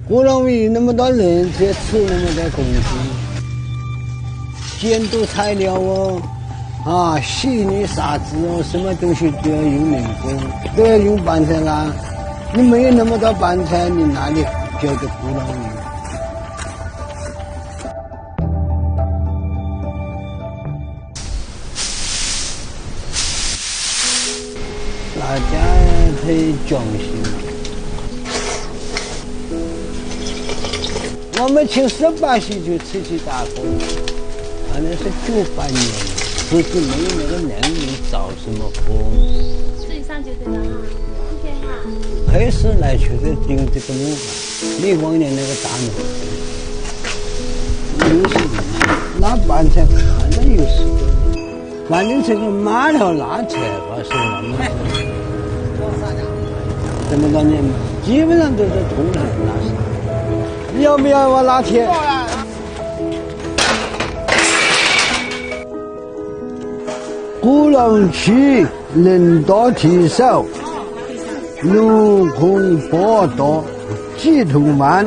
鼓浪屿那么多人，才吃那么多东西，监督材料哦，洗泥沙子哦，什么东西都要用人工，都要用板材啦。你没有那么多板材，你哪里叫做鼓浪屿？大家可以讲些。我们从18岁就出去打工，反正是98年，自己没有那个能力找什么工。自己上就对了哈，今天哈。开始来就是盯这个木板，没往年那个大木，有些人拉板才看到有10多年，反正这个马条拉车吧是我们这么多年嘛，基本上都是同仁拉沙。你要不要我拉铁？鼓浪区人多体少，路空坡多，系统慢，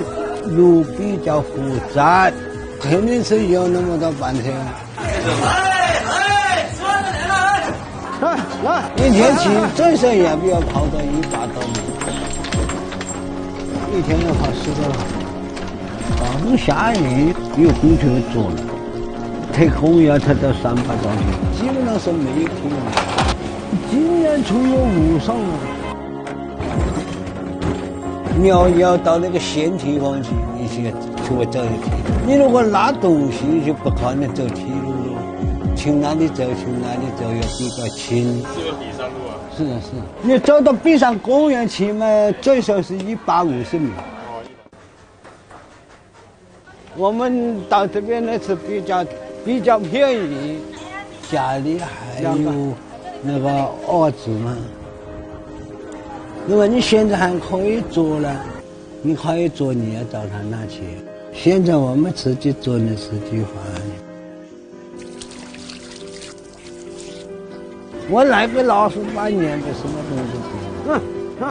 路比较复杂，肯定是有那么多板车。来，一天起最少也不要跑到100多米，一天要跑10多趟。刚下雨有工头做了，推空要推到300多米，基本上是没有空了。今年出有雾上了，你要到那个县地方去，你去走一天。你如果拉东西就不可能走铁路了，从哪里走要比较近。这个比山路啊？是，你走到碧山公园去嘛，最少是150米。我们到这边呢是比较便宜，家里还有那个儿子嘛。如果你现在还可以做了，你可以做，你要找他拿钱。现在我们自己做的是计划。我来个68年的什么东西不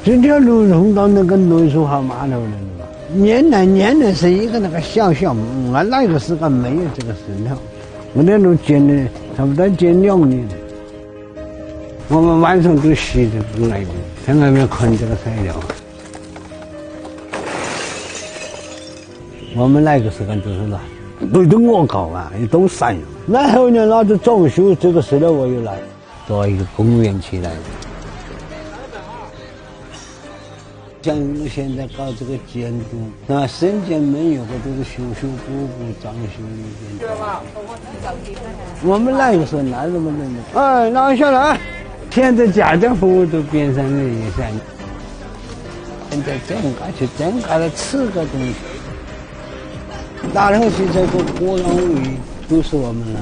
这条路通到那个内苏号码头了。年来是一个那个小，我那个时候没有这个石头，我那路建的差不多建2年。我们晚上都洗的来的，在外面看这个材料。我们那个时候都是来，都我搞啊，也都散了。那后年老子装修这个石头我又来，做一个公园起来的。像现在搞这个监督，啊，深圳没有个都是修补装修一点。我们那个时候哪那么多？哎，拿下来！现在家政服务都变成了一项。现在增加了4个东西，大城市这个鼓浪屿都是我们了。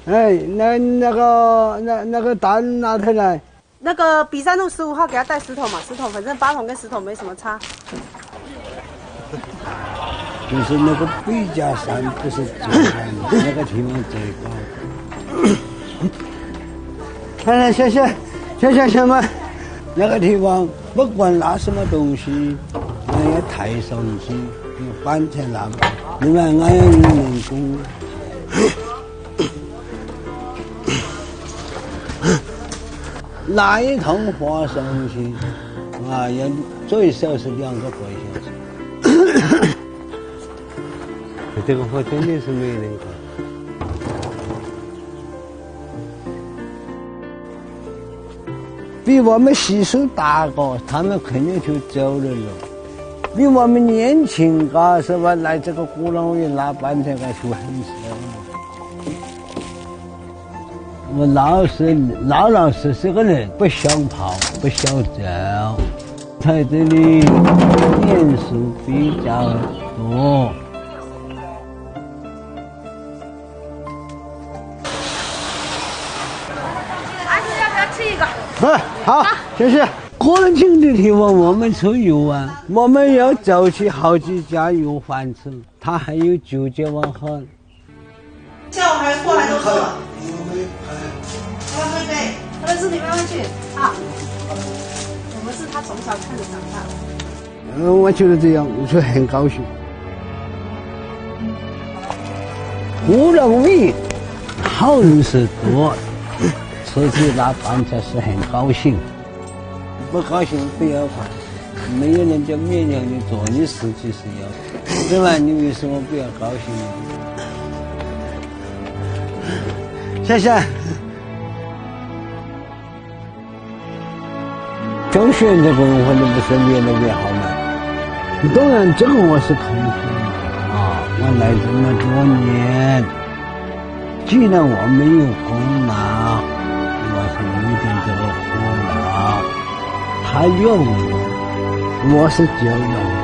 哎，那个单拿出来。那个比山路15号给他带10桶嘛，10桶，反正8桶跟10桶没什么差。就是那个北家山不是最山，那个地方最高。谢嘛，那个地方不管拿什么东西，俺要抬上去，有板材拿，另外俺要用人工。拿一趟货上去，啊，要最少是2个多小时。这个货真的是没人干。比我们岁数大个，他们肯定就走了咯。比我们年轻个是吧？来这个鼓浪屿拉板材个就很少。我老实个人，不想跑，不想走，在这里念书比较多。孩子要不要吃一个？好，谢谢。可能性的地方我们出游啊，我们要走去好几家有饭吃，他还有酒接我喝。下午还过来都喝。喝杯，喝本事你慢慢去啊。我们是他从小看着长大的。我觉得这样，我就很高兴。不容易，好人是多，自己拿饭才是很高兴。不高兴不要怕，没有人家勉强你做你自己是要，对吧？你为什么不要高兴呢？谢谢。中学这个文化你不是越来越好吗？当然，这个我是肯定的啊！我来这么多年，既然我没有功劳，我是有一点这个苦劳，他用我，我是就用。